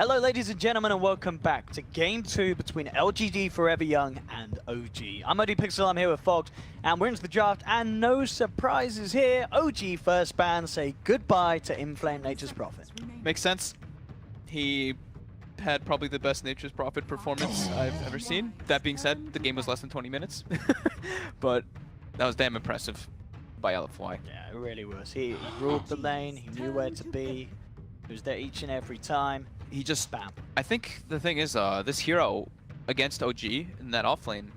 Hello ladies and gentlemen and welcome back to Game 2 between LGD.Forever Young and OG. I'm OD Pixel, I'm here with Fogged, and we're into the draft, and no surprises here. OG first ban, say goodbye to Inflame Nature's Prophet. Makes sense. He had probably the best Nature's Prophet performance I've ever seen. That being said, the game was less than 20 minutes. But that was damn impressive by LFY. Yeah, it really was. He ruled the lane, he knew where to be, he was there each and every time. He just Bam. I think the thing is, this hero against OG in that off lane,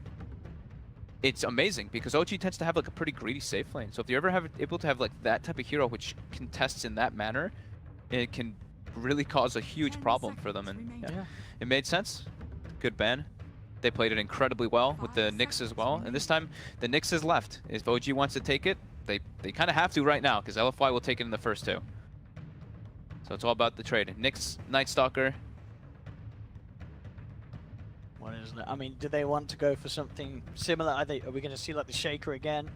it's amazing because OG tends to have like a pretty greedy safe lane. So if you're ever able to have like that type of hero which contests in that manner, it can really cause a huge problem for them. And yeah, it made sense. Good ban. They played it incredibly well with the Nyx as well. And this time the Nyx is left. If OG wants to take it, they kind of have to right now because LFY will take it in the first two. So it's all about the trade. Nyx, Night Stalker. What is it? I mean, do they want to go for something similar? Are we going to see like the Shaker again?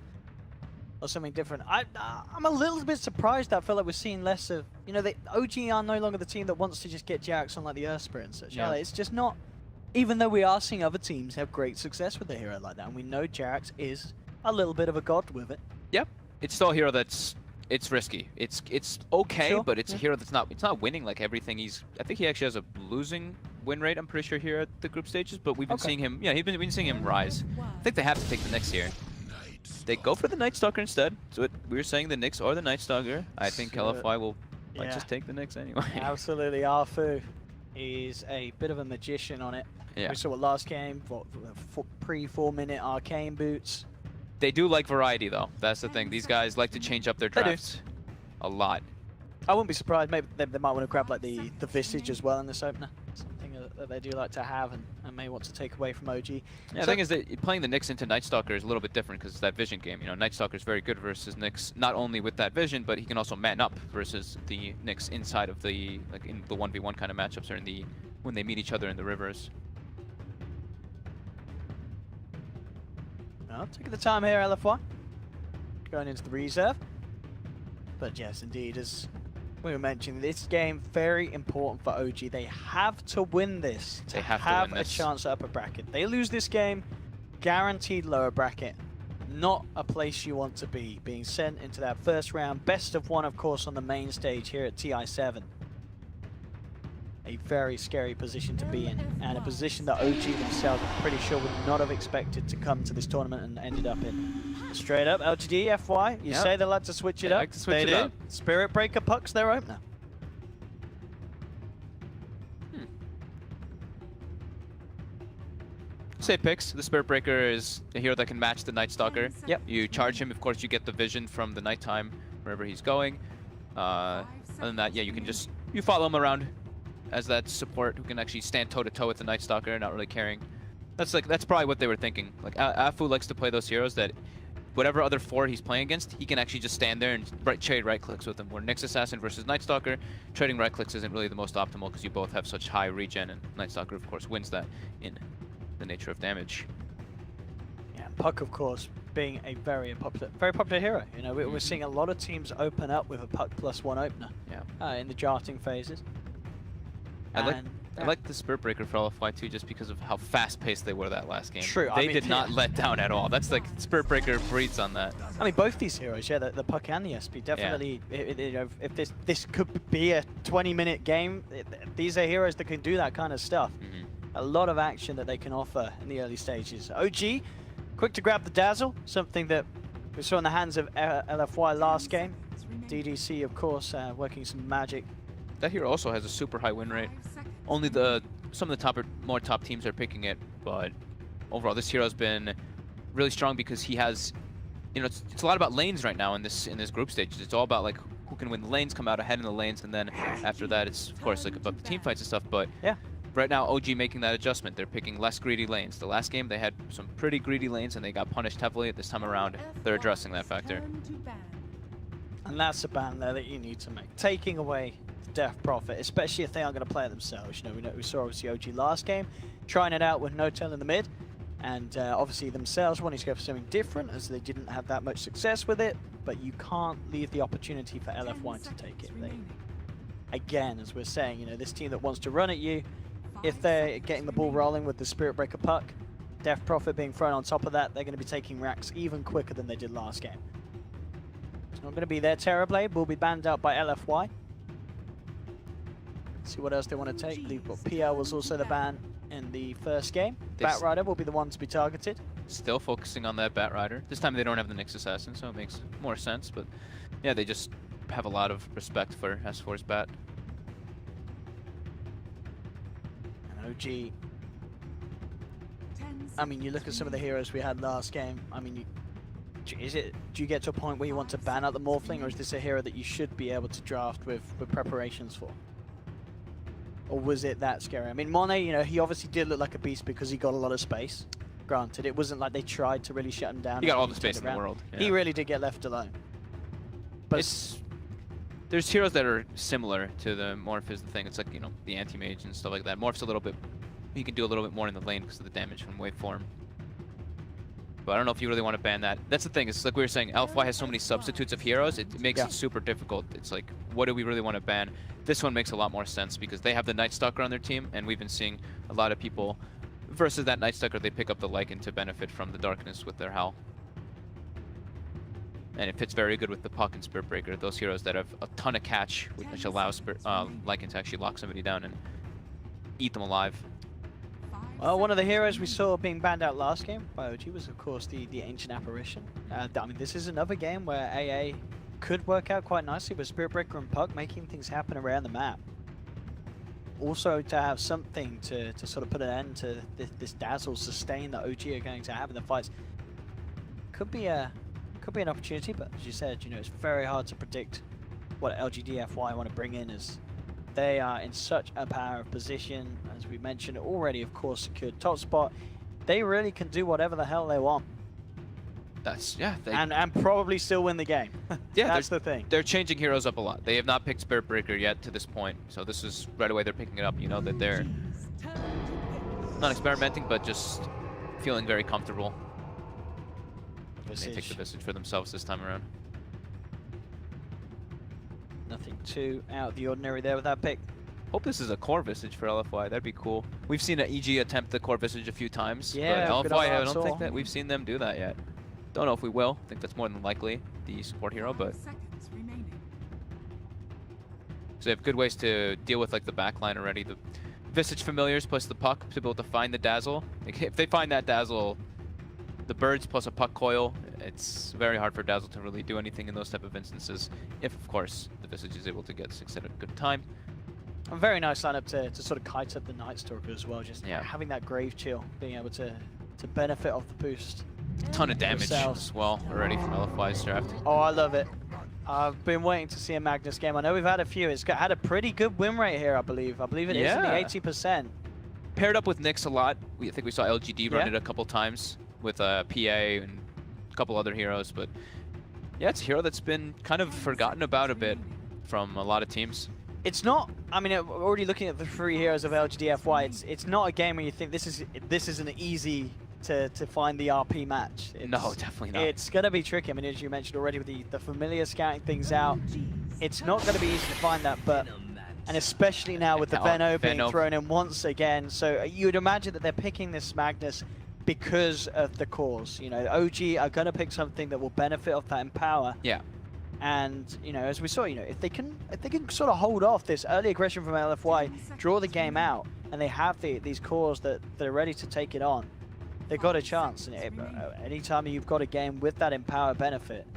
Or something different? I'm a little bit surprised that I feel like we're seeing less of, you know, the OG are no longer the team that wants to just get Jax on like the Earth Spirit and such. Yeah. It's just not, even though we are seeing other teams have great success with a hero like that, and we know Jax is a little bit of a god with it. Yep. It's still a hero that's, it's risky. It's okay, Sure. but it's a hero that's not winning like everything. I think he actually has a losing win rate, I'm pretty sure, here at the group stages, but we've been seeing him, yeah, we've been seeing him rise. I think they have to take the Nyx here. They go for the Night Stalker instead. So we were saying the Nyx or the Night Stalker. I think LFY will might just take the Nyx anyway. Absolutely, Arfu is a bit of a magician on it. Yeah. We saw it last game, pre-4 minute arcane boots. They do like variety though. That's the thing. These guys like to change up their drafts a lot. I wouldn't be surprised. Maybe they might want to grab like the Visage as well in this opener. Something that they do like to have and may want to take away from OG. Yeah, the thing is that playing the Nyx into Night Stalker is a little bit different because it's that vision game. You know, Night Stalker is very good versus Nyx, not only with that vision, but he can also man up versus the Nyx inside of the, like in the 1v1 kind of matchups or in the, when they meet each other in the rivers. Well, taking the time here, LFY. Going into the reserve. But yes, indeed, as we were mentioning, this game very important for OG. They have to win this to have a chance at upper bracket. They lose this game, guaranteed lower bracket. Not a place you want to be, being sent into that first round. Best of one, of course, on the main stage here at TI7. A very scary position to be in, and a position that OG themselves, I'm pretty sure, would not have expected to come to this tournament and ended up in. Straight up, LGD.Forever, you say they like to switch it up. Like to switch it up. Spirit Breaker pucks their opener. Say picks. The Spirit Breaker is a hero that can match the Night Stalker. Yep. You charge him, of course, you get the vision from the nighttime wherever he's going. Other than that, yeah, you can just follow him around as that support who can actually stand toe-to-toe with the Night Stalker, not really caring. That's probably what they were thinking. Like Afu likes to play those heroes that whatever other 4 he's playing against, he can actually just stand there and trade right clicks with them. Where Nyx Assassin versus Night Stalker, trading right clicks isn't really the most optimal because you both have such high regen, and Night Stalker of course wins that in the nature of damage. Yeah, Puck of course being a very popular hero. You know, we're seeing a lot of teams open up with a Puck +1 opener. Yeah. In the drafting phases. I like the Spirit Breaker for LFY too, just because of how fast-paced they were that last game. True. They did not let down at all. That's like Spirit Breaker breeds on that. I mean, both these heroes, yeah, the Puck and the SP, definitely. Yeah. If this could be a 20-minute game, these are heroes that can do that kind of stuff. A lot of action that they can offer in the early stages. OG, quick to grab the Dazzle, something that we saw in the hands of LFY last game. DDC, of course, working some magic. That hero also has a super high win rate. Only some of the more top teams are picking it, but overall this hero has been really strong because he has, you know, it's a lot about lanes right now in this group stage. It's all about like who can win the lanes, come out ahead in the lanes, and then after that it's of course like about the team fights and stuff. But yeah, right now OG making that adjustment. They're picking less greedy lanes. The last game they had some pretty greedy lanes and they got punished heavily. This time around they're addressing that factor. And that's a ban there that you need to make. Taking away Death Prophet, especially if they aren't going to play it themselves. You know, we saw obviously OG last game, trying it out with no tail in the mid, and obviously themselves wanting to go for something different as they didn't have that much success with it, but you can't leave the opportunity for LF1 to take it. again, as we're saying, this team that wants to run at you, if they're getting the ball rolling with the Spirit Breaker puck, Death Prophet being thrown on top of that, they're going to be taking racks even quicker than they did last game. It's not going to be their Terrorblade, will be banned out by LFY. See what else they want to take. I believe PL was also the ban in the first game. Batrider will be the one to be targeted. Still focusing on that Batrider. This time they don't have the Nyx Assassin, so it makes more sense. But yeah, they just have a lot of respect for S4's Bat. And OG, I mean, you look at some of the heroes we had last game. I mean, do you get to a point where you want to ban out the Morphling, or is this a hero that you should be able to draft with preparations for? Or was it that scary? I mean, Monet, he obviously did look like a beast because he got a lot of space. Granted, it wasn't like they tried to really shut him down. He got all the space in the world. Yeah. He really did get left alone. But there's heroes that are similar to the Morph is the thing. It's like, the anti-mage and stuff like that. Morph's a little bit, he can do a little bit more in the lane because of the damage from waveform. But I don't know if you really want to ban that. That's the thing. It's like we were saying, Alpha has so many substitutes of heroes. It makes it super difficult. It's like, what do we really want to ban? This one makes a lot more sense because they have the Night Stalker on their team, and we've been seeing a lot of people versus that Night Stalker, they pick up the Lycan to benefit from the darkness with their Howl. And it fits very good with the Puck and Spirit Breaker, those heroes that have a ton of catch, which allows Lycan to actually lock somebody down and eat them alive. Well, one of the heroes we saw being banned out last game by OG was, of course, the Ancient Apparition. I mean, this is another game where AA could work out quite nicely with Spirit Breaker and Puck making things happen around the map. Also, to have something to sort of put an end to this dazzle sustain that OG are going to have in the fights could be an opportunity. But as you said, it's very hard to predict what LGD.Forever want to bring in, as they are in such a power of position. As we mentioned already, of course, secured top spot. They really can do whatever the hell they want. And probably still win the game. Yeah, that's the thing. They're changing heroes up a lot. They have not picked Spirit Breaker yet to this point, so this is right away they're picking it up. That they're not experimenting, but just feeling very comfortable. They take the Visage for themselves this time around. Nothing too out of the ordinary there with that pick. Hope this is a core Visage for LFY. That'd be cool. We've seen an EG attempt the core Visage a few times, but LFY, I don't think that we've seen them do that yet. Don't know if we will. I think that's more than likely the support hero, but so they have good ways to deal with like the backline already. The Visage familiars plus the Puck to be able to find the dazzle. Like, if they find that dazzle, the birds plus a Puck coil, it's very hard for dazzle to really do anything in those type of instances. If of course the Visage is able to get 6 at a good time. A very nice lineup to sort of kite up the Night Stalker as well. Just having that Grave Chill, being able to benefit off the boost. A ton of damage as well already from LFY's draft. Oh, I love it. I've been waiting to see a Magnus game. I know we've had a few. It's had a pretty good win rate here, I believe. I believe it is in the 80%. Paired up with Nyx a lot. I think we saw LGD run it a couple times with PA and a couple other heroes. But yeah, it's a hero that's been kind of forgotten about a bit from a lot of teams. It's not, I mean, already looking at the 3 heroes of LGD.Forever, it's not a game where you think this is an easy to find the RP match. No, definitely not. It's going to be tricky. I mean, as you mentioned already with the familiar scouting things out, it's not going to be easy to find that, and especially now with the Veno being thrown in once again. So you would imagine that they're picking this Magnus because of the cause. OG are going to pick something that will benefit off that Empower. Yeah. And as we saw, if they can sort of hold off this early aggression from LFY, draw the game out, and they have these cores that they're ready to take it on, they've got a chance. And anytime you've got a game with that Empower benefit,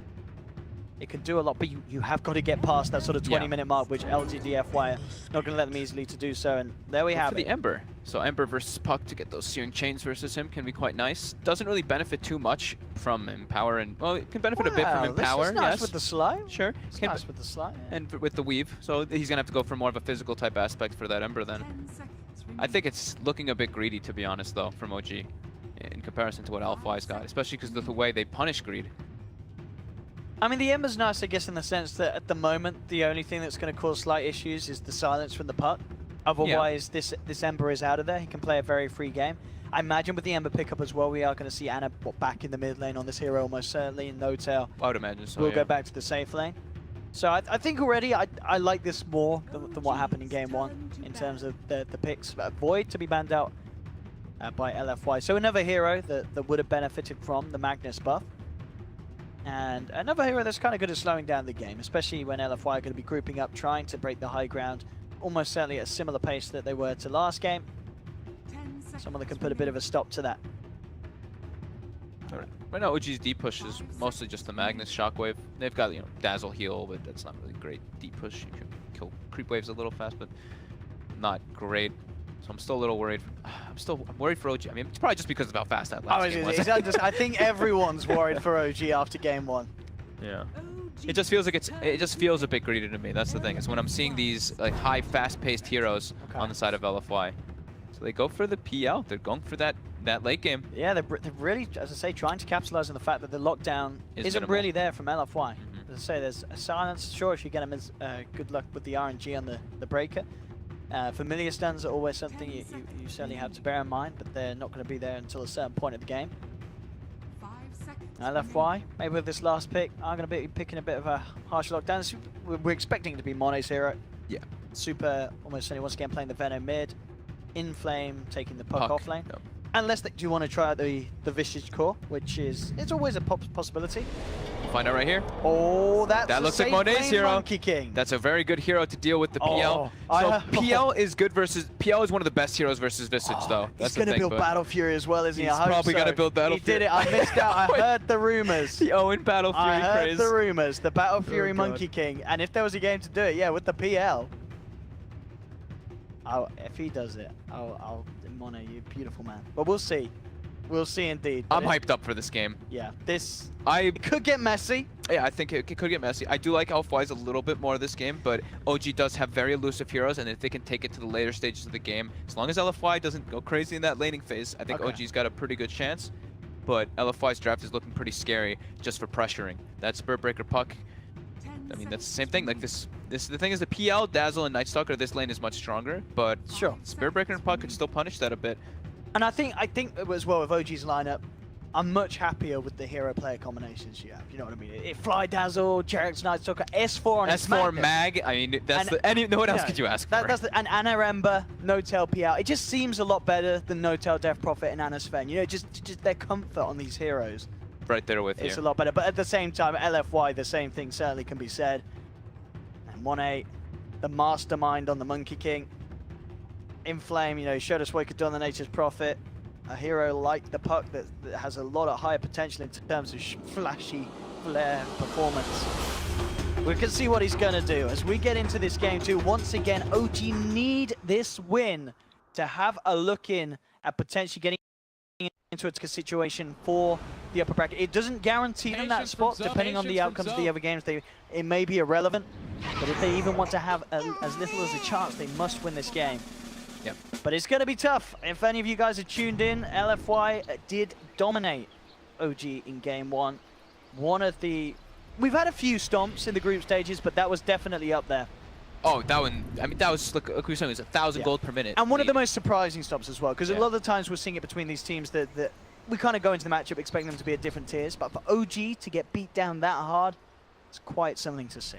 it can do a lot. But you have got to get past that sort of 20-minute mark, which LGD.Forever not going to let them easily to do so. And there we have it. The Ember. So Ember versus Puck to get those Searing Chains versus him can be quite nice. Doesn't really benefit too much from Empower, and well, it can benefit a bit from Empower. This is nice with the slide. Sure. It's nice with the slide. Yeah. And with the weave. So he's gonna have to go for more of a physical type aspect for that Ember then. I think it's looking a bit greedy, to be honest, though, from OG in comparison to what LFY's got, especially because of the way they punish greed. I mean, the Ember's nice, I guess, in the sense that at the moment, the only thing that's going to cause slight issues is the silence from the Puck. Otherwise, this Ember is out of there. He can play a very free game. I imagine with the Ember pickup as well, we are going to see Ana back in the mid lane on this hero almost certainly. No Tail I would imagine so. We'll go back to the safe lane. So I think already I like this more than what happened in game 1 in terms of the picks. Void to be banned out by LFY. So another hero that would have benefited from the Magnus buff. And another hero that's kind of good at slowing down the game, especially when LFY are going to be grouping up, trying to break the high ground, almost certainly at a similar pace that they were to last game. Someone that can put a bit of a stop to that. Right now, OG's deep push is mostly just the Magnus Shockwave. They've got, you know, Dazzle Heal, but that's not really great deep push. You can kill creep waves a little fast, but not great. So I'm still a little worried. I'm worried for OG. I mean, it's probably just because of how fast that last game was. I think everyone's worried for OG after game 1. Yeah. It just feels like it just feels a bit greedy to me. That's the thing. Is when I'm seeing these like high, fast-paced heroes on the side of LFY. So they go for the PL. They're going for that late game. Yeah, they're really, as I say, trying to capitalize on the fact that the lockdown isn't really there from LFY. As I say, there's a silence. Sure, if you get them as good luck with the RNG on the breaker. Familiar stuns are always something you certainly have to bear in mind, but they're not going to be there until a certain point of the game. LFY, maybe with this last pick, I'm going to be picking a bit of a harsh lockdown. We're expecting it to be Mone's hero. Yeah. Super, almost certainly once again playing the Venom mid. Inflame taking the puck off lane. Yep. Unless do you want to try out the Visage Core, which is, it's always a possibility. We'll find out right here. Oh, that looks like Monet's hero. Monkey King. That's a very good hero to deal with the PL. So PL is good versus, PL is one of the best heroes versus Visage though. That's he's going to build Battle Fury as well, isn't he? He's probably going to build Battle Fury. He did it, I missed out, I heard the rumors. The Owen Battle Fury craze. I heard the rumors, the Battle Fury Monkey King. And if there was a game to do it, yeah, with the PL. If he does it, I'll Mono, you beautiful man. But we'll see. We'll see indeed. I'm hyped up for this game. Yeah, it could get messy. Yeah, I think it could get messy. I do like LFY's a little bit more this game, but OG does have very elusive heroes, and if they can take it to the later stages of the game, as long as LFY doesn't go crazy in that laning phase, I think OG's got a pretty good chance. But LFY's draft is looking pretty scary just for pressuring. That Spirit Breaker puck, I mean, that's the same thing. Like the thing is the PL, Dazzle, and Night Stalker, this lane is much stronger, but sure, Spirit Breaker and puck could still punish that a bit. And I think as well with OG's lineup, I'm much happier with the hero player combinations you have. You know what I mean? Fly Dazzle, Jarek's Night Stalker, S4 on S4 Mag. I mean, that's no one else could you ask for. That's and Anna Ember, No-Tail PL. It just seems a lot better than No-Tail Death Prophet and Anna Sven. You know, just their comfort on these heroes. Right there with you. It's a lot better, but at the same time, LFY, the same thing certainly can be said. And 1-8, the mastermind on the Monkey King. Inflame, you know, he showed us what he could do on the Nature's Prophet. A hero like the puck that has a lot of higher potential in terms of flashy flare performance. We can see what he's going to do as we get into this game too. Once again, OG need this win to have a look in at potentially getting into a situation for the upper bracket. It doesn't guarantee them that spot, depending on the outcomes of the other games. It may be irrelevant, but if they even want to have as little as a chance, they must win this game. Yep. But it's going to be tough. If any of you guys are tuned in, LFY did dominate OG in game 1. We've had a few stomps in the group stages, but that was definitely up there. Oh, that one, I mean, that was, like we were saying, it was 1,000 gold per minute. And one of the most surprising stops as well, because a lot of the times we're seeing it between these teams that we kind of go into the matchup expecting them to be at different tiers, but for OG to get beat down that hard, it's quite something to see.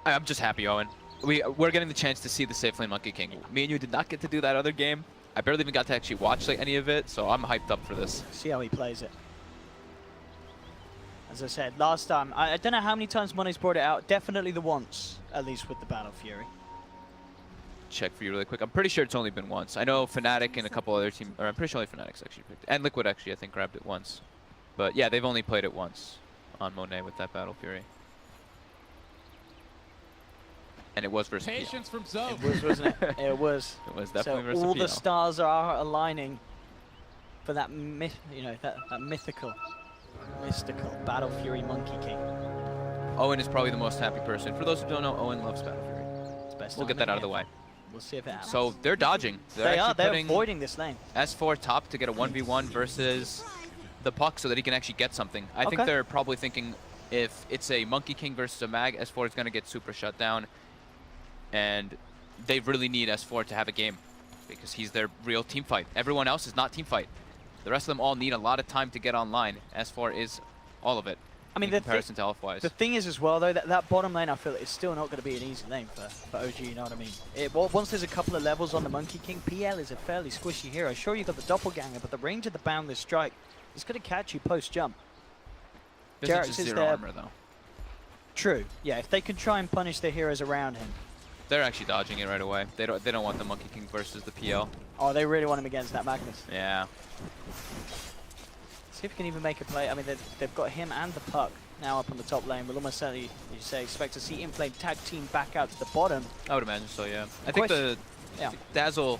I'm just happy, Owen. We're getting the chance to see the safe lane Monkey King. Me and you did not get to do that other game. I barely even got to actually watch like any of it, so I'm hyped up for this. See how he plays it. As I said, last time, I don't know how many times Money's brought it out. Definitely the once, at least with the Battle Fury. Check for you really quick. I'm pretty sure it's only been once. I know Fnatic and a couple other teams, or I'm pretty sure only Fnatic's actually picked it. And Liquid actually, I think, grabbed it once. But yeah, they've only played it once on Monet with that Battle Fury. And it was versus Patience from Zoe. It was, wasn't it? It was. It was definitely versus all PL. the stars are aligning for that that mystical Battle Fury Monkey King. Owen is probably the most happy person. For those who don't know, Owen loves Battle Fury. It's best we'll get that out of the way. We'll see if it happens. So they're dodging. They're avoiding this lane. S4 top to get a 1v1 versus the puck so that he can actually get something. I think they're probably thinking if it's a Monkey King versus a Mag, S4 is going to get super shut down. And they really need S4 to have a game because he's their real team fight. Everyone else is not team fight. The rest of them all need a lot of time to get online. S4 is all of it. I mean, in comparison to health-wise. The thing is as well, though, that bottom lane, I feel is still not going to be an easy lane for OG, you know what I mean? Once there's a couple of levels on the Monkey King, PL is a fairly squishy hero. Sure, you've got the Doppelganger, but the range of the Boundless Strike is going to catch you post-jump. Jarek's is zero armor, though. True. Yeah, if they can try and punish their heroes around him. They're actually dodging it right away. They don't want the Monkey King versus the PL. Oh, they really want him against that Magnus. Yeah. See if he can even make a play. I mean, they've got him and the Puck now up on the top lane. We'll almost certainly, as you say, expect to see Inflame tag team back out to the bottom. I would imagine so, yeah. I think the Dazzle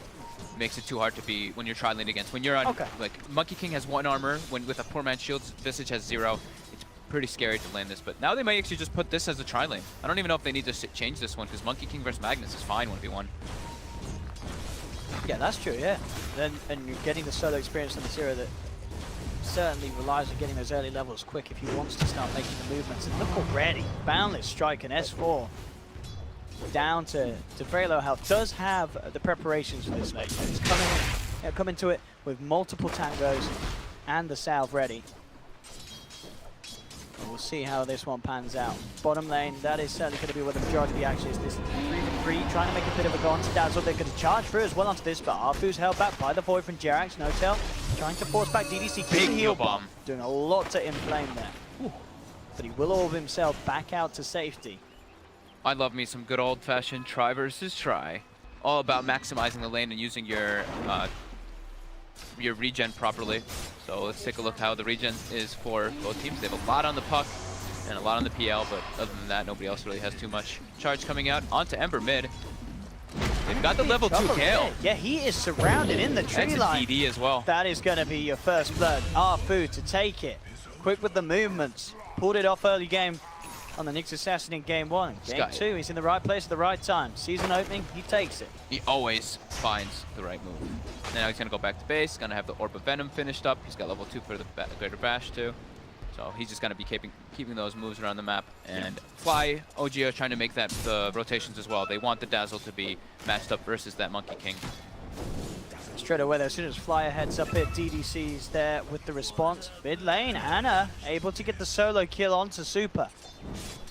makes it too hard to be when you're tri-lane against. When you're on, like, Monkey King has 1 armor, with a poor man's shield, Visage has 0. It's pretty scary to lane this, but now they might actually just put this as a tri-lane. I don't even know if they need to change this one, because Monkey King versus Magnus is fine 1v1. Yeah, that's true, yeah. And you're getting the solo experience on this hero that certainly relies on getting those early levels quick if he wants to start making the movements. And look already, Boundless Strike and S4 down to very low health. Does have the preparations for this lane. He's coming to it with multiple tangos and the salve ready. And we'll see how this one pans out. Bottom lane, that is certainly going to be where the majority of the action is. This 3v3, trying to make a bit of a go onto Dazzle. They're going to charge through as well onto this, but Arfu's held back by the Void from Jerax. Notel trying to force back DDC. Big heal bomb. Doing a lot to Inflame there. Ooh. But he will orb himself back out to safety. I love me some good old-fashioned try versus try. All about maximizing the lane and using your regen properly. So let's take a look how the regen is for both teams. They have a lot on the Puck and a lot on the PL, but other than that, nobody else really has too much. Charge coming out onto Ember mid. They've got the level 2 Gale. Yeah, he is surrounded in the tree line. That's a DD as well. That is going to be your first blood. Arfu to take it. Quick with the movements. Pulled it off early game on the Nyx Assassin in game 1. Game 2, he's in the right place at the right time. Season opening, he takes it. He always finds the right move. Now he's going to go back to base. He's going to have the Orb of Venom finished up. He's got level 2 for the Greater Bash too. So he's just going to be keeping those moves around the map. And Fly, OG are trying to make the rotations as well. They want the Dazzle to be matched up versus that Monkey King. Straight away there, as soon as Flyer heads up here, DDC's there with the response. Mid lane, Anna able to get the solo kill onto Super.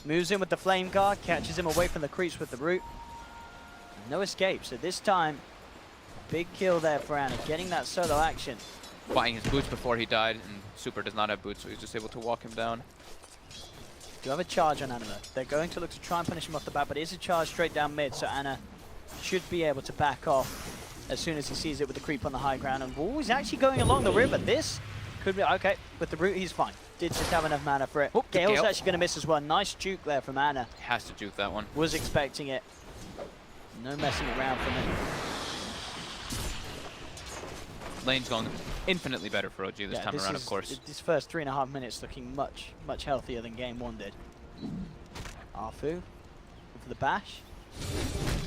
Moves in with the Flame Guard, catches him away from the creeps with the root. No escape, so this time, big kill there for Anna, getting that solo action. Buying his boots before he died, and Super does not have boots, so he's just able to walk him down. Do have a charge on Anna. They're going to look to try and punish him off the bat, but it is a charge straight down mid, so Anna should be able to back off as soon as he sees it with the creep on the high ground. And he's actually going along the river. This could be okay. With the root, he's fine. Did just have enough mana for it. Oh, Gale's actually going to miss as well. Nice juke there from Anna. Has to juke that one. Was expecting it. No messing around from him. Lane's going infinitely better for OG this time around, of course. This first 3.5 minutes looking much healthier than game 1 did. Arfu for the bash.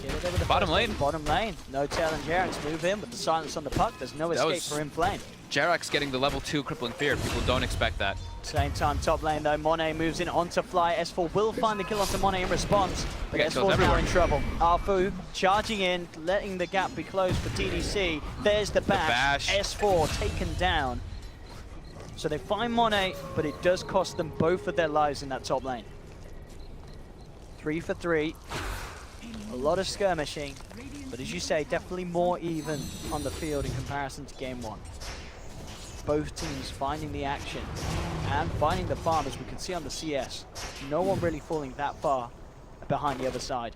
With the bottom lane. Bottom lane. No tail and Jerax move in with the silence on the Puck. There's no escape for Inflame. Jerax getting the level 2 crippling fear. People don't expect that. Same time, top lane though. Monet moves in onto Fly. S4 will find the kill onto Monet in response. But S4's now in trouble. Arfu charging in, letting the gap be closed for DDC. There's the bash. S4 taken down. So they find Monet, but it does cost them both of their lives in that top lane. 3 for 3. A lot of skirmishing, but as you say, definitely more even on the field in comparison to game 1. Both teams finding the action and finding the farm, as we can see on the CS. No one really falling that far behind the other side.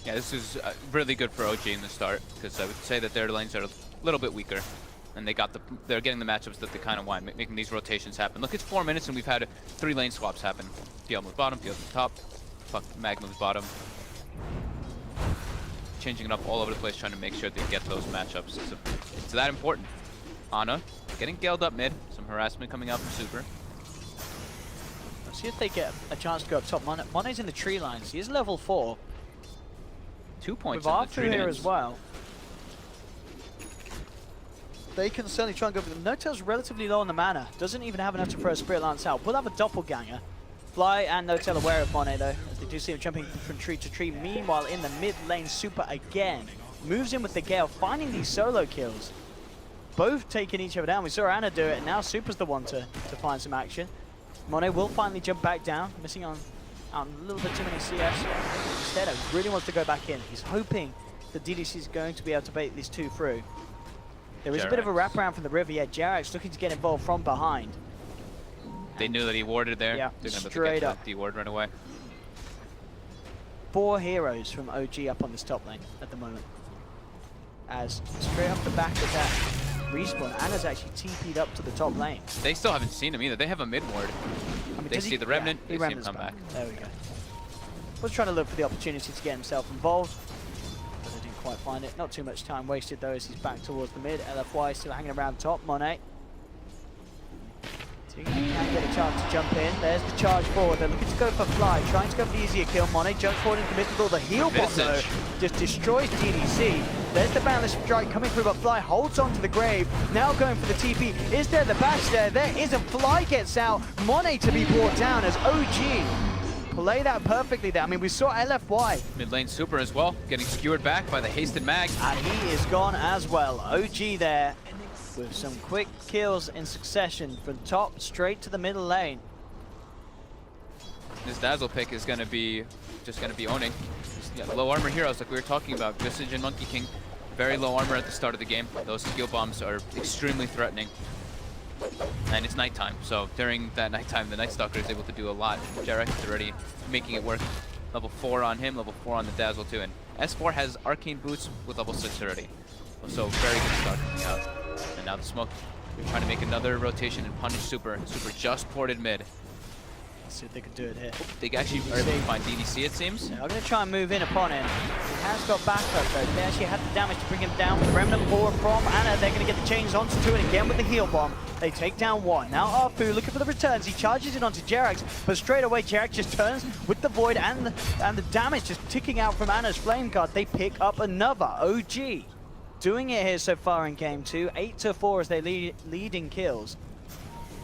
Yeah, this is really good for OG in the start, because I would say that their lanes are a little bit weaker, and they're getting the matchups that they kind of want, making these rotations happen. Look, it's 4 minutes and we've had 3 lane swaps happen. PL moves bottom, PL moves top, Mag moves bottom. Changing it up all over the place, trying to make sure they get those matchups. It's that important. Ana getting galed up mid. Some harassment coming out from Super. Let's see if they get a chance to go up top. Monet's in the tree lines. He is level 4. 2 points with in the tree here as well. They can certainly try and go for them. No-Tail's relatively low on the mana. Doesn't even have enough to throw a Spirit Lance out. Will have a Doppelganger. Fly and No-Tail aware of Monet though, as they do see him jumping from tree to tree. Meanwhile, in the mid lane, Super again moves in with the Gale, finding these solo kills. Both taking each other down. We saw Anna do it, and now Super's the one to find some action. Monet will finally jump back down, missing on a little bit too many CS. Instead, he really wants to go back in. He's hoping that DDC is going to be able to bait these two through. There is a bit of a wraparound from the river. Yeah, Jerax looking to get involved from behind. They knew that he warded there. Yeah, they're going to straight up. D-ward right away. 4 heroes from OG up on this top lane at the moment. As straight off the back of that respawn, Anna's actually TP'd up to the top lane. They still haven't seen him either. They have a mid ward. I mean, They see the Remnant, yeah, they see him come back. There we go. Was trying to look for the opportunity to get himself involved, but they didn't quite find it. Not too much time wasted though as he's back towards the mid. LFY still hanging around top. Monet. So he can get a chance to jump in. There's the charge forward. They're looking to go for Fly, trying to go for the easier kill. Monet jumps forward into mid with all the heal bomb though. Just destroys DDC. There's the boundless strike coming through, but Fly holds on to the grave. Now going for the TP. Is there the bash there? There isn't. Fly gets out. Monet to be brought down as OG play that perfectly there. I mean, we saw LFY. Mid lane super as well, getting skewered back by the hasted mag. And he is gone as well. OG there with some quick kills in succession from top straight to the middle lane. This Dazzle pick is going to be owning. Yeah, low armor heroes like we were talking about. Visage and Monkey King, very low armor at the start of the game. Those skill bombs are extremely threatening. And it's nighttime, so during that nighttime, the Night Stalker is able to do a lot. Jerax is already making it work. Level 4 on him, level 4 on the Dazzle too. And S4 has Arcane Boots with level 6 already. So very good start coming out. And now the smoke. They're trying to make another rotation and punish Super. Super just ported mid. Let's see if they can do it here. They actually are able to find DDC, it seems. Yeah, I'm going to try and move in upon him. He has got backup though. They actually had the damage to bring him down with the Remnant 4 from Anna. They're going to get the chains onto 2 and again with the heal bomb. They take down 1. Now Arfu looking for the returns. He charges in onto Jerax, but straight away Jerax just turns with the Void and the damage just ticking out from Anna's Flame Guard. They pick up another. OG doing it here so far in game 2. 8-4 as they lead in kills.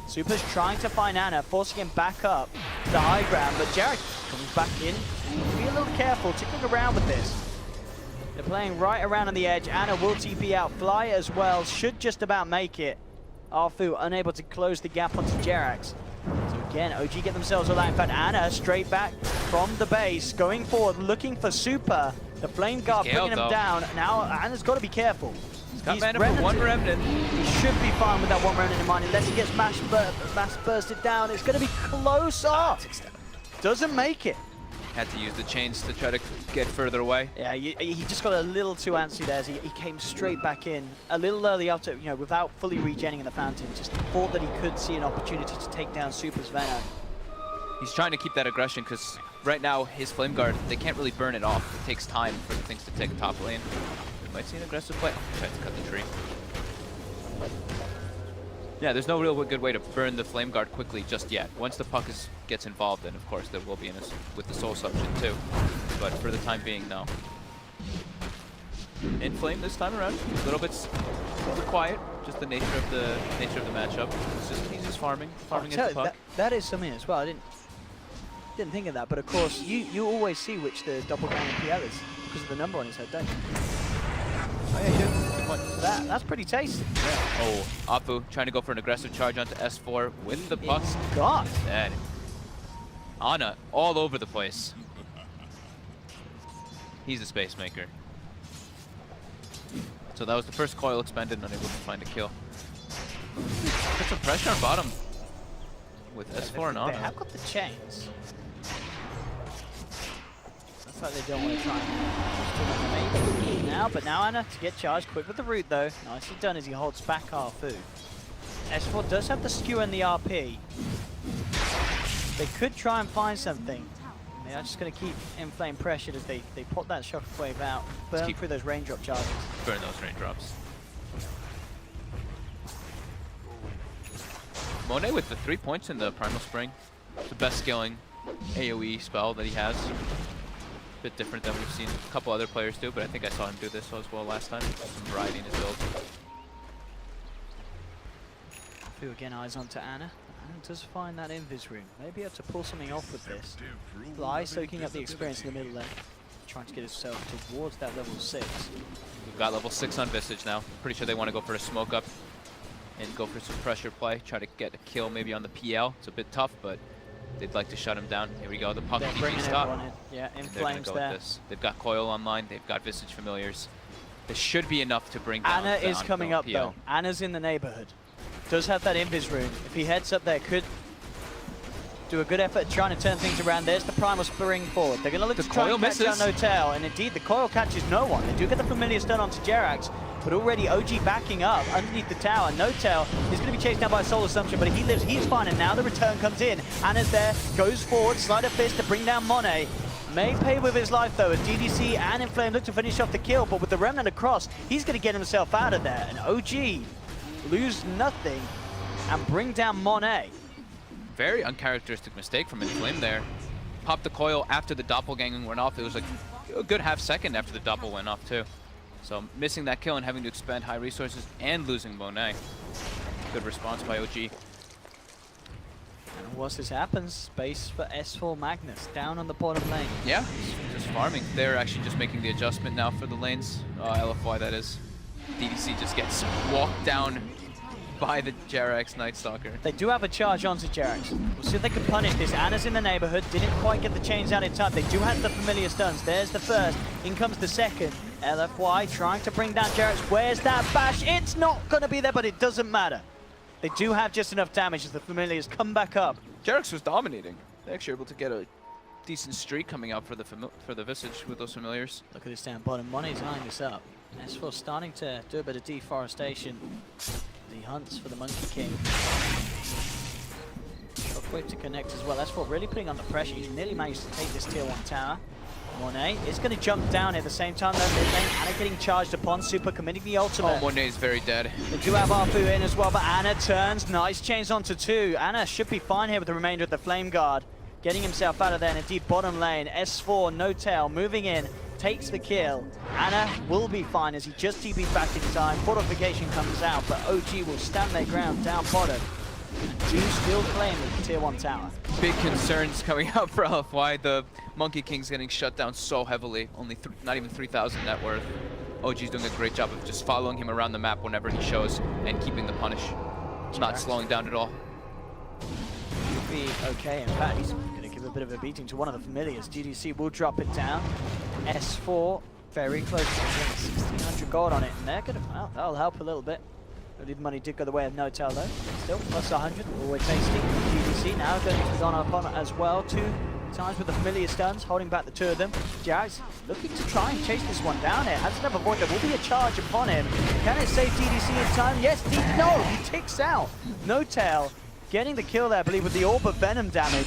Super's trying to find Anna, forcing him back up to the high ground, but Jerax comes back in. Be a little careful, tickling around with this. They're playing right around on the edge. Anna will TP out. Fly as well, should just about make it. Arfu unable to close the gap onto Jerax. So again, OG get themselves all out. In fact, Anna straight back from the base, going forward, looking for Super. The Flame Guard bringing him down. Now Anna's got to be careful. He's got mana for 1 Remnant. He should be fine with that 1 Remnant in mind, unless he gets mass bursted down. It's going to be close off. Doesn't make it. Had to use the chains to try to get further away. Yeah, he just got a little too antsy there as he came straight back in a little early after, you know, without fully regenning in the fountain. Just thought that he could see an opportunity to take down Super's Venom. He's trying to keep that aggression because right now his Flame Guard, they can't really burn it off. It takes time for the things to take top lane. We might see an aggressive play. Tries to cut the tree. Yeah, there's no real good way to burn the Flame Guard quickly just yet. Once the puck gets involved, then of course there will be with the Soul Suction too. But for the time being, no. In Flame this time around, a little bit quiet. Just the nature of the matchup. He's just farming his puck. That is something as well. I didn't think of that, but of course you always see which the doppelganger PL is because of the number on his head, don't you? Oh yeah, you do. Good point. So that's pretty tasty. Yeah. Oh, Apu trying to go for an aggressive charge onto S4 with the puck. God. Dead. Ana all over the place. He's a space maker. So that was the first coil expended, unable to find a kill. Put some pressure on bottom with S4 and Ana. They have got the chains. Looks like they don't want to try and maybe now, but now Ana to get charged quick with the root though. Nicely done as he holds back Arfu. S4 does have the skewer and the RP. They could try and find something. They are just going to keep Inflame pressured as they pop that shockwave out, burn through those raindrop charges. Burn those raindrops. Monet with the 3 points in the Primal Spring. The best scaling AoE spell that he has. A bit different than we've seen a couple other players do, but I think I saw him do this as well last time. Some variety in his build. Who again eyes onto Ana. Ana does find that invis room. Maybe able to pull something off with this. Fly soaking up the experience in the middle lane. Trying to get himself towards that level 6. We've got level 6 on Visage now. Pretty sure they want to go for a smoke up. and go for some pressure play. Try to get a kill maybe on the PL. It's a bit tough, but they'd like to shut him down. Here we go. The puck DP stop. Yeah, in They're gonna flames go there. with this. They've got Coil online. They've got Visage Familiars. This should be enough to bring down Anna the is coming up PL. though. Anna's in the neighborhood. Does have that invis rune. If he heads up there, could do a good effort trying to turn things around. There's the primal spring forward. They're going to look to try and catch down No-Tail, and indeed the coil catches no one. They do get the familiar stun onto Jerax, but already OG backing up underneath the tower. No-Tail is going to be chased down by a Soul Assumption, but if he lives, he's fine, and now the return comes in. Anna's there, goes forward, Slider Fist to bring down Monet. May pay with his life though, as DDC and Inflame look to finish off the kill, but with the Remnant across, he's going to get himself out of there, and OG lose nothing and bring down Monet. Very uncharacteristic mistake from Inflame there. Popped the coil after the doppelganger went off. It was like a good half second after the doppel went off too. So missing that kill and having to expend high resources and losing Monet. Good response by OG. And once this happens, space for S4 Magnus down on the bottom lane. Yeah, just farming. They're actually just making the adjustment now for the lanes. LFY that is. DDC just gets walked down by the Jerax Night Stalker. They do have a charge onto Jerax. We'll see if they can punish this. Anna's in the neighborhood. Didn't quite get the chains out in time. They do have the familiar stuns. There's the first. In comes the second. LFY trying to bring down Jerax. Where's that bash? It's not going to be there, but it doesn't matter. They do have just enough damage as the familiars come back up. Jerax was dominating. They're actually able to get a decent streak coming out for the Visage with those familiars. Look at this down bottom. Money's eyeing this up. S4 starting to do a bit of deforestation. The hunts for the Monkey King. Shockwave to connect as well. S4 really putting on the pressure. He's nearly managed to take this tier 1 tower. Monet is going to jump down at the same time though. Mid lane, Anna getting charged upon. Super committing the ultimate. Oh, Monet is very dead. They do have Arfu in as well, but Anna turns. Nice chains onto 2. Anna should be fine here with the remainder of the Flame Guard. Getting himself out of there, and indeed bottom lane. S4, No-Tail moving in. Takes the kill. Anna will be fine as he just TP'd back in time. Fortification comes out, but OG will stand their ground down bottom. And do still claim the tier 1 tower. Big concerns coming out for LFY. The Monkey King's getting shut down so heavily. Only not even 3,000 net worth. OG's doing a great job of just following him around the map whenever he shows and keeping the punish. Not slowing down at all. He'll be okay. In fact, he's going to give a bit of a beating to one of the familiars. GDC will drop it down. S4 very close to getting 1,600 gold on it, and they're going to, well, that'll help a little bit. The money did go the way of No-Tail though. Still, plus 100, always tasty. GDC now going to Donna upon it as well. 2 times with the familiar stuns, holding back the 2 of them. Jerax looking to try and chase this one down here. Has another point. There will be a charge upon him. Can it save GDC in time? Yes, no, he ticks out. No-Tail getting the kill there, I believe, with the Orb of Venom damage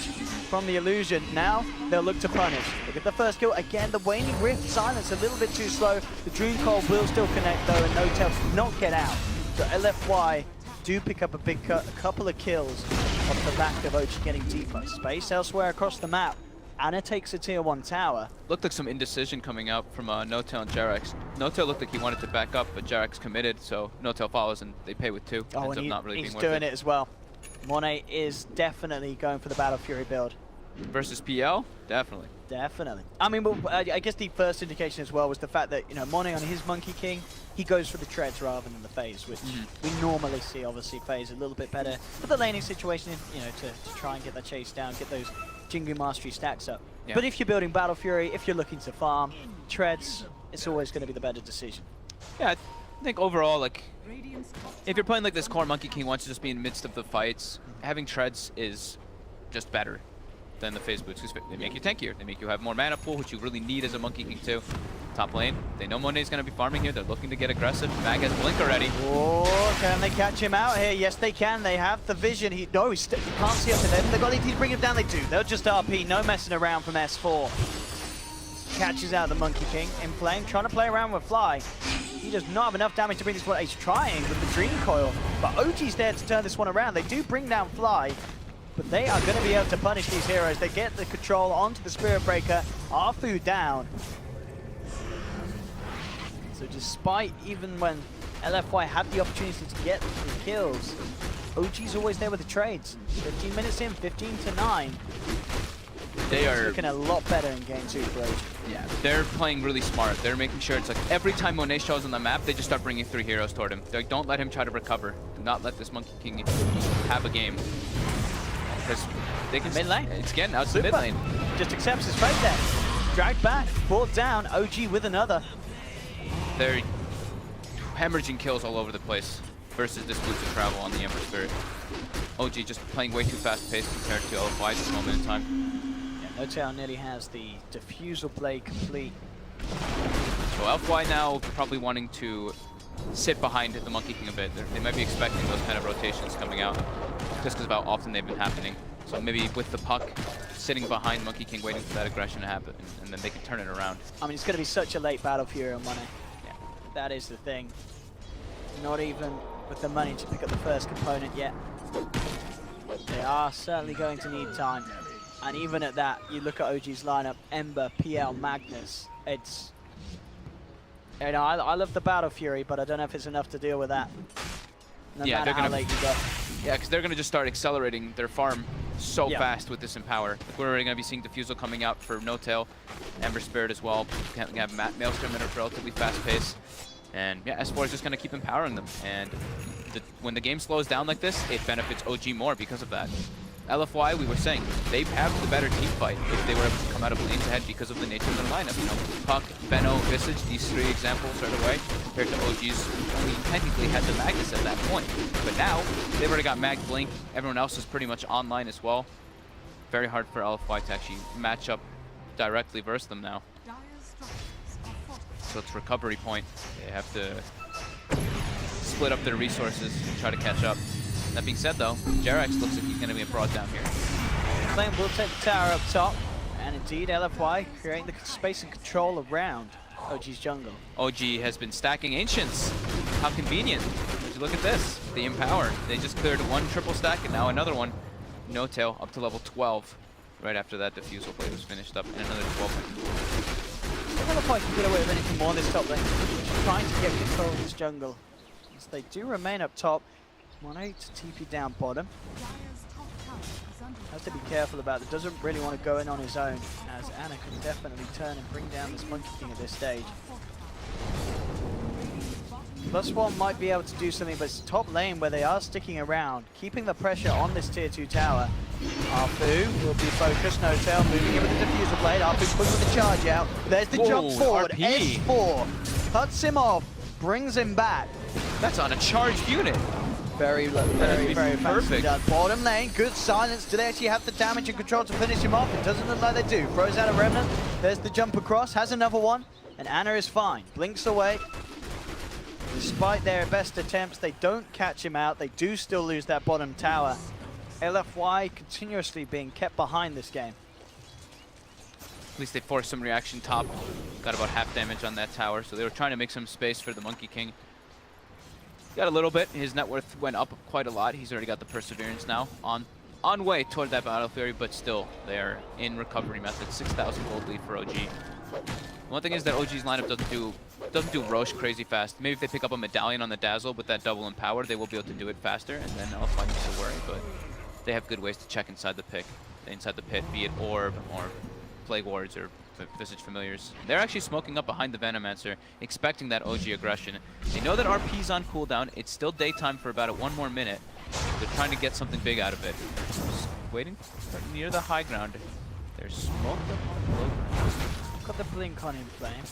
from the illusion. Now they'll look to punish. Look at the first kill. Again, the Waning Rift silence a little bit too slow. The Dream Cold will still connect though, and No-Tail not get out. So LFY do pick up a couple of kills off the back of OG getting deeper. Space elsewhere across the map. Anna takes a tier 1 tower. Looked like some indecision coming out from No-Tail and Jerax. No-Tail looked like he wanted to back up, but Jerax committed, so No-Tail follows and they pay with 2. Oh, Ends and up not really he's being doing worth it as well. Monet is definitely going for the Battle Fury build. Versus PL? Definitely. Definitely. I mean, well, I guess the first indication as well was the fact that, you know, Monet on his Monkey King, he goes for the treads rather than the phase, which we normally see. Obviously, phase a little bit better for the laning situation, you know, to try and get that chase down, get those Jingu Mastery stacks up. Yeah. But if you're building Battle Fury, if you're looking to farm, treads, it's always going to be the better decision. Yeah, I think overall, like, if you're playing like this core Monkey King wants to just be in the midst of the fights, having treads is just better than the phase boots, because they make you tankier. They make you have more mana pool, which you really need as a Monkey King too. Top lane, they know Monet's going to be farming here. They're looking to get aggressive. Mag has Blink already. Oh, can they catch him out here? Yes, they can. They have the vision. He can't see up to them. They've got to bring him down. They do. They'll just RP. No messing around from S4. Catches out the Monkey King. Inflame, trying to play around with Fly. He does not have enough damage to bring this one. He's trying with the Dream Coil, but OG's there to turn this one around. They do bring down Fly, but they are going to be able to punish these heroes. They get the control onto the Spirit Breaker. Arfu down. So despite even when LFY had the opportunity to get the kills, OG's always there with the trades. 15 minutes in, 15 to 9. They are looking a lot better in game 2 for OG. Yeah, they're playing really smart. They're making sure it's like every time Monet shows on the map, they just start bringing 3 heroes toward him. They don't let him try to recover. Do not let this Monkey King have a game. Because they can... Mid lane. It's getting out to the mid lane. Just accepts his fate there. Dragged back, brought down, OG with another. They're hemorrhaging kills all over the place versus this Blue to travel on the Ember Spirit. OG just playing way too fast paced compared to LFY at this moment in time. Yeah, NoTail nearly has the Diffusal Blade complete. So LFY now probably wanting to sit behind the Monkey King a bit. They might be expecting those kind of rotations coming out just because of how often they've been happening. So maybe with the puck, sitting behind Monkey King waiting for that aggression to happen, and then they can turn it around. I mean, it's going to be such a late battle for Fury on money. Yeah. That is the thing. Not even with the money to pick up the first component yet. They are certainly going to need time. And even at that, you look at OG's lineup, Ember, PL, Magnus. It's... You know, I love the Battle Fury, but I don't know if it's enough to deal with that. No matter how late you go. Yeah, because they're going to just start accelerating their farm so fast with this Empower. Like we're already going to be seeing Diffusal coming out for NoTail, Ember Spirit as well. Can have Maelstrom at a relatively fast pace. And yeah, S4 is just going to keep empowering them. And when the game slows down like this, it benefits OG more because of that. LFY, we were saying, they have the better team fight if they were able to come out of lanes ahead because of the nature of their lineup. You know, Puck, Benno, Visage, these three examples right away, compared to OG's only technically had the Magnus at that point. But now, they've already got Mag Blink, everyone else is pretty much online as well. Very hard for LFY to actually match up directly versus them now. So it's recovery point. They have to split up their resources and try to catch up. That being said, though, Jerax looks like he's going to be brought down here. Flame will take the tower up top, and indeed LFY creating the space and control around OG's jungle. OG has been stacking Ancients. How convenient. Would you look at this? The Empower. They just cleared one triple stack, and now another one. NoTail up to level 12. Right after that Diffusal Blade was finished up, and another 12. LFY can get away with anything more this top lane. Just trying to get control of this jungle. As they do remain up top. 1-8 to TP down bottom. Has to be careful about it. Doesn't really want to go in on his own, as Anna can definitely turn and bring down this Monkey King at this stage. +1 might be able to do something, but it's top lane where they are sticking around, keeping the pressure on this tier 2 tower. Arfu will be focused. NoTail moving in with the Diffusal Blade. Arfu putting the charge out. There's the jump forward. RP. S4 cuts him off, brings him back. That's on a charged unit. Very perfect. Bottom lane, good silence. Do they actually have the damage and control to finish him off? It doesn't look like they do. Throws out a Remnant. There's the jump across. Has another one. And Anna is fine. Blinks away. Despite their best attempts, they don't catch him out. They do still lose that bottom tower. LFY continuously being kept behind this game. At least they forced some reaction top. Got about half damage on that tower. So they were trying to make some space for the Monkey King. Got a little bit. His net worth went up quite a lot. He's already got the Perseverance now on way toward that Battle Fury, but still they're in recovery method. 6,000 gold lead for OG. One thing is that OG's lineup doesn't do Roche crazy fast. Maybe if they pick up a Medallion on the Dazzle with that double Empower, they will be able to do it faster, and then LFY needs to worry. But they have good ways to check inside the pit, be it Orb or Plague Wards or Visage Familiars. They're actually smoking up behind the Venomancer, expecting that OG aggression. They know that RP's on cooldown. It's still daytime for about one more minute. They're trying to get something big out of it. Just waiting near the high ground. There's smoke up on the low ground. Got the blink on him, Flame.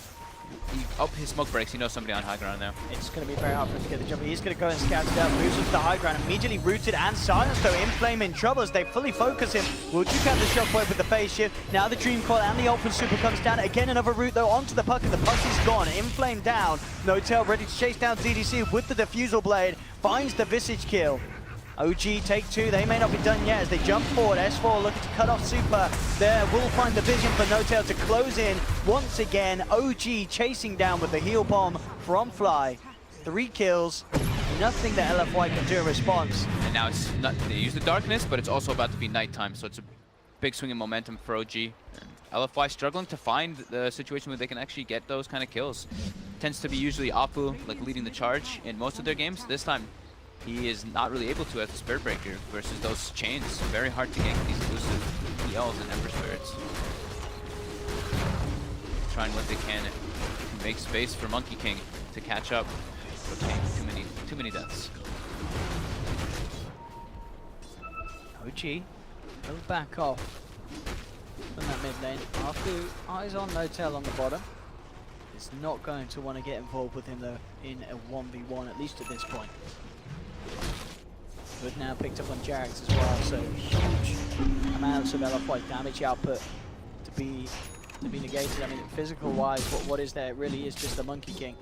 His smoke breaks. He knows somebody on high ground now. It's going to be very hard for him to get the jump. He's going to go and scout it out. Moves into the high ground. Immediately rooted and silenced, though. Inflame in trouble as they fully focus him. Will Duke have the shockwave with the phase shift? Now the Dream Coil and the Ultimate Super comes down. Again, another route, though, onto the puck, and the puck is gone. Inflame down. NoTail ready to chase down DDC with the Diffusal Blade. Finds the Visage kill. OG take two. They may not be done yet as they jump forward. S4 looking to cut off Super. There will find the vision for NoTail to close in once again. OG chasing down with the heal bomb from Fly. 3 kills. Nothing that LFY can do in response. And now it's not, they use the darkness, but it's also about to be nighttime, so it's a big swing in momentum for OG. And LFY struggling to find the situation where they can actually get those kind of kills. Tends to be usually Apu like leading the charge in most of their games. This time, he is not really able to as a Spirit Breaker versus those chains. Very hard to gank these elusive ELs and Ember Spirits. Trying what they can to make space for Monkey King to catch up. But too many deaths. OG will back off from that mid lane. Arfu eyes on No-Tail on the bottom. Is not going to want to get involved with him though in a 1v1, at least at this point. But now picked up on Jarex as well, so huge amounts of LFY damage output to be negated. I mean, physical wise, what is there? It really is just the Monkey King.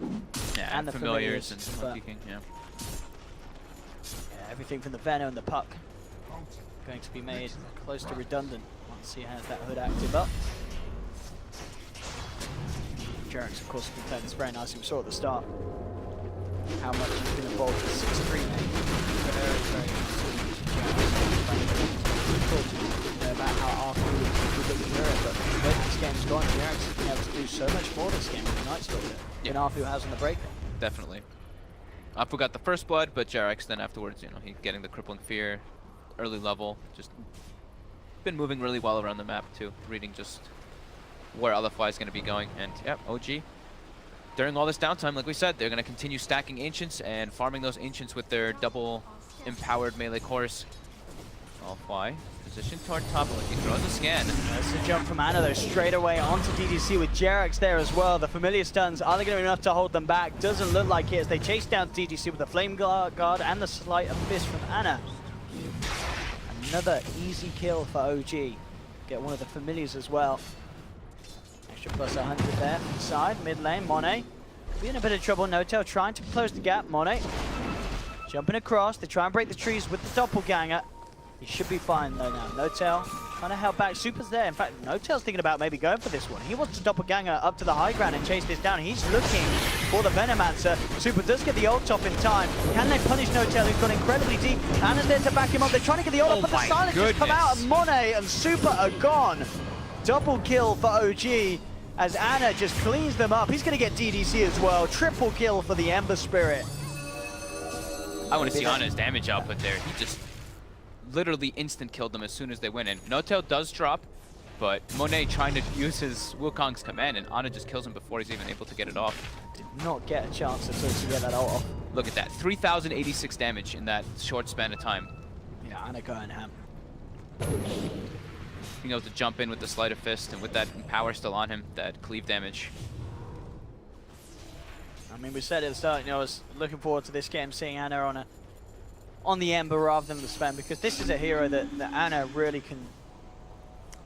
Yeah, and the familiars and Monkey King, yeah. Everything from the Venom and the Puck going to be made close to redundant once he has that hood active up. Jarex, of course, can play this very nicely. We saw at the start how much he's been involved with 6-3 mate. Very, very talking about how Arthur would look at Europe, but the way this game's gone, Jarex has been able to do so much more this game with the Night Stalker than Arthur has on the break. Definitely. Arthur got the first blood, but Jarex then afterwards, you know, he getting the crippling fear, early level, just been moving really well around the map too, reading just where LFY is going to be going. And yep, OG, during all this downtime, like we said, they're going to continue stacking Ancients and farming those Ancients with their double empowered melee cores. LFY, position toward top, he throws a scan. That's the jump from Ana though, straight away onto DDC with Jarex there as well. The familiar stuns, are they going to be enough to hold them back? Doesn't look like it as they chase down DDC with the Flame Guard and the Sleight of Fist from Ana. Another easy kill for OG. Get one of the familiars as well. Extra plus 100 there from the side, mid lane, Monet. Could be in a bit of trouble, No-Tail trying to close the gap, Monet. Jumping across, they try and break the trees with the doppelganger. He should be fine though now. No-Tail trying to help back, Super's there. In fact, No-Tail's thinking about maybe going for this one. He wants to doppelganger up to the high ground and chase this down. He's looking for the Venomancer. Super does get the ult off in time. Can they punish No-Tail, who's gone incredibly deep? Anna's there to back him up. They're trying to get the ult up, but the silence just come out, and Monet and Super are gone. Double kill for OG as Ana just cleans them up. He's going to get DDC as well. Triple kill for the Ember Spirit. I want to see Ana's damage output there. He just literally instant killed them as soon as they went in. No-Tail does drop, but Monet trying to use his Wukong's command, and Ana just kills him before he's even able to get it off. Did not get a chance to get that ult off. Look at that, 3,086 damage in that short span of time. Yeah, Ana going ham. Being able to jump in with the Sleight of Fist, and with that power still on him, that cleave damage. I mean, we said at the start, you know, I was looking forward to this game, seeing Ana on the Ember rather than the Sven, because this is a hero that Ana really can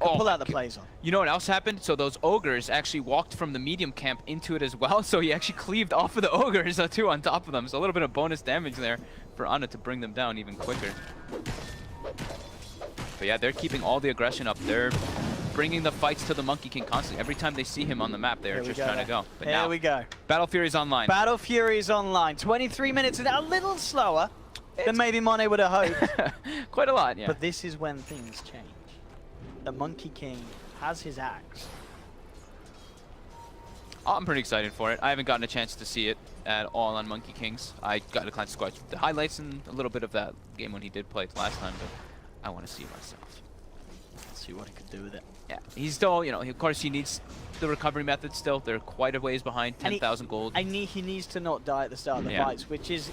pull out the plays on. You know what else happened? So those ogres actually walked from the medium camp into it as well, so he actually cleaved off of the ogres too on top of them. So a little bit of bonus damage there for Ana to bring them down even quicker. But yeah, they're keeping all the aggression up. They're bringing the fights to the Monkey King constantly. Every time they see him on the map, they're just trying to go. But here we go. Battle Fury's online. Battle Fury's online. 23 minutes, and a little slower than maybe Monet would have hoped. Quite a lot, yeah. But this is when things change. The Monkey King has his axe. I'm pretty excited for it. I haven't gotten a chance to see it at all on Monkey Kings. I got a glance to watch the highlights and a little bit of that game when he did play it last time, but I want to see myself. See what he could do with it. Yeah, he's still, you know, of course he needs the recovery method still. They're quite a ways behind, 10,000 gold. He needs to not die at the start of the fights, which is,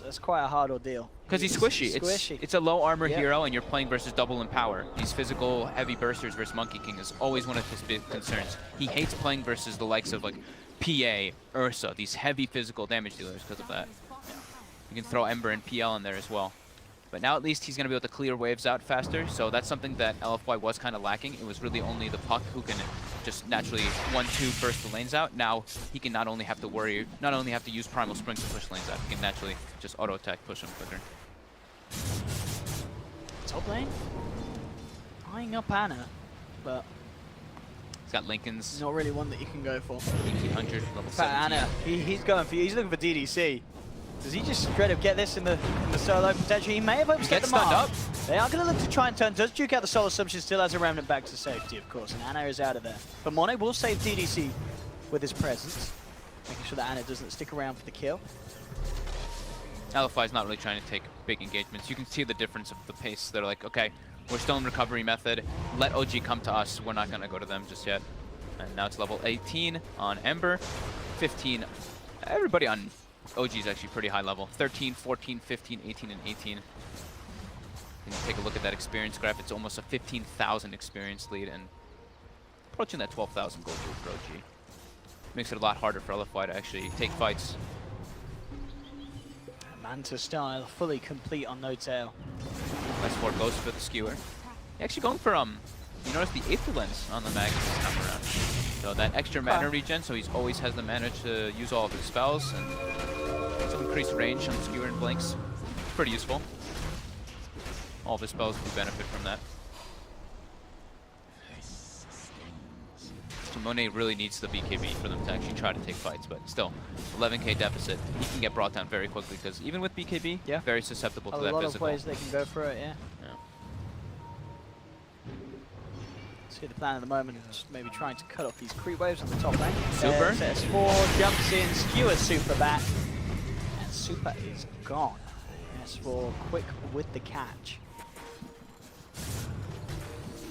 it's quite a hard ordeal. Because he's squishy. It's a low armor hero, and you're playing versus double in power. These physical heavy bursters versus Monkey King is always one of his big concerns. He hates playing versus the likes of like PA, Ursa, these heavy physical damage dealers because of that. You can throw Ember and PL in there as well. But now at least he's going to be able to clear waves out faster, so that's something that LFY was kind of lacking. It was really only the Puck who can just naturally 1-2 burst the lanes out. Now he can not only have to use Primal Spring to push lanes out, he can naturally just auto-attack push them quicker. Top lane, eyeing up Ana, but he's got Lincoln's. Not really one that you can go for. 1800, level 17. Ana, he's looking for DDC. Does he just straight up get this in the solo potential? He may have upset the mark. They are going to look to try and turn. Does duke out the solo assumption, still has a remnant back to safety, of course, and Ana is out of there. But Monet will save DDC with his presence, making sure that Ana doesn't stick around for the kill. LFY is not really trying to take big engagements. You can see the difference of the pace. They're like, okay, we're still in recovery method. Let OG come to us. We're not going to go to them just yet. And now it's level 18 on Ember, 15. Everybody on OG is actually pretty high level. 13, 14, 15, 18, and 18. And you take a look at that experience graph, it's almost a 15,000 experience lead and approaching that 12,000 gold lead for OG. Makes it a lot harder for LFY to actually take fights. Manta style, fully complete on no tail. S4 goes for the skewer. Actually going for, you notice the Aether Lens on the Magnus this time around. So that extra mana regen, so he always has the mana to use all of his spells and some increased range on skewer and blinks. Pretty useful. All of his spells do benefit from that. So Monet really needs the BKB for them to actually try to take fights, but still, 11k deficit. He can get brought down very quickly because even with BKB, very susceptible to that physical. A lot of ways they can go for it, yeah. See the plan at the moment, just maybe trying to cut off these creep waves on the top lane. Super. S4 jumps in, skewers Super back, and Super is gone. S4 quick with the catch.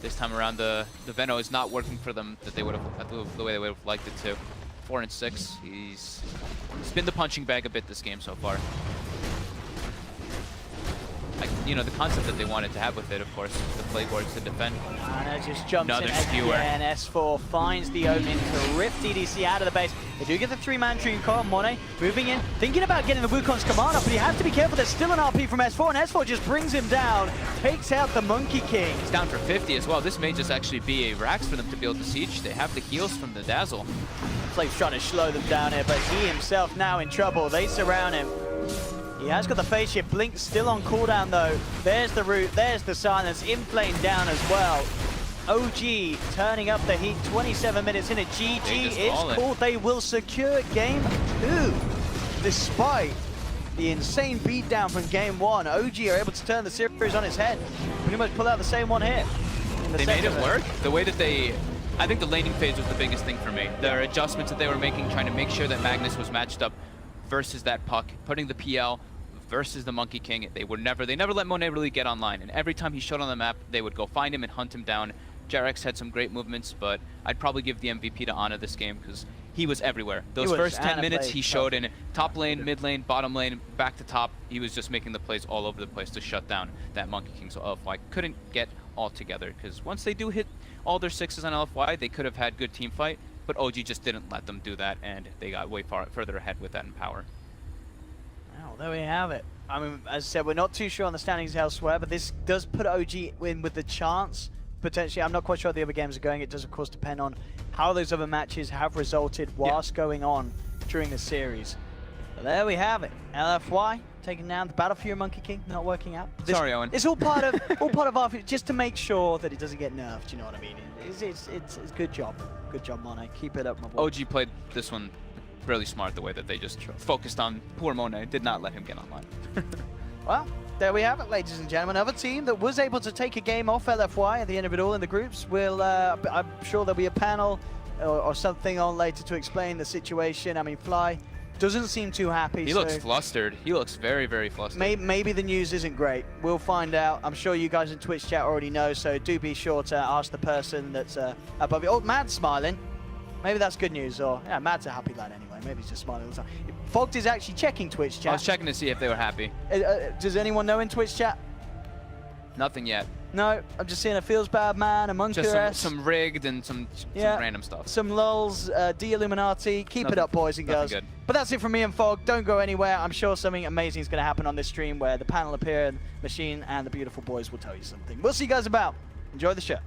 This time around, the Veno is not working for them that they would have the way they would have liked it to. 4 and 6. He's been the punching bag a bit this game so far. You know, the concept that they wanted to have with it, of course, the play boards to defend. And it just jumps Another in skewer. again. S4 finds the opening to rip DDC out of the base. They do get the 3-man Dream Core. Monet moving in, thinking about getting the Wukong's command up, but you have to be careful. There's still an RP from S4, and S4 just brings him down, takes out the Monkey King. He's down for 50 as well. This may just actually be a Rax for them to be able to siege. They have the heals from the Dazzle. Flame's trying to slow them down here, but he himself now in trouble. They surround him. He has got the phase shift. Blink still on cooldown though. There's the root, there's the silence. Inflame down as well. OG turning up the heat. 27 minutes in. A GG is called. They will secure game 2. Despite the insane beatdown from game 1, OG are able to turn the series on its head. Pretty much pull out the same one hit. They made it work. The way that I think the laning phase was the biggest thing for me. Their adjustments that they were making, trying to make sure that Magnus was matched up versus that puck, putting the PL versus the Monkey King. They never let Monet really get online, and every time he showed on the map, they would go find him and hunt him down. Jarex had some great movements, but I'd probably give the MVP to Ana this game because he was everywhere. Those first 10 minutes, he showed in top lane, mid lane, bottom lane, back to top. He was just making the plays all over the place to shut down that Monkey King. So LFY couldn't get all together because once they do hit all their 6s on LFY, they could have had good team fight, but OG just didn't let them do that, and they got way further ahead with that in power. Well, there we have it. I mean, as I said, we're not too sure on the standings elsewhere, but this does put OG in with the chance, potentially. I'm not quite sure how the other games are going. It does, of course, depend on how those other matches have resulted whilst going on during the series. But there we have it. LFY taking down the Battle for your Monkey King, not working out. Sorry, Owen. It's all part of our, just to make sure that it doesn't get nerfed, you know what I mean? It's good job. Good job, Monet. Keep it up, my boy. OG played this one really smart, the way that they just focused on poor Monet, did not let him get online. Well, there we have it, ladies and gentlemen. Another team that was able to take a game off LFY at the end of it all in the groups. I'm sure there'll be a panel or something on later to explain the situation. I mean, Fly doesn't seem too happy. He looks flustered. He looks very, very flustered. Maybe the news isn't great. We'll find out. I'm sure you guys in Twitch chat already know, so do be sure to ask the person that's above you. Oh, Mad's smiling. Maybe that's good news, or yeah, Mad's a happy lad anyway. Maybe he's just smiling all the time. Fogged is actually checking Twitch chat. I was checking to see if they were happy. Does anyone know in Twitch chat? Nothing yet. No, I'm just seeing a feels bad man, a monkey. Just some rigged and some random stuff. Some lulz, de-Illuminati. Keep it up, boys and girls. Good. But that's it from me and Fog. Don't go anywhere. I'm sure something amazing is going to happen on this stream where the panel appear and Machine and the beautiful boys will tell you something. We'll see you guys about. Enjoy the show.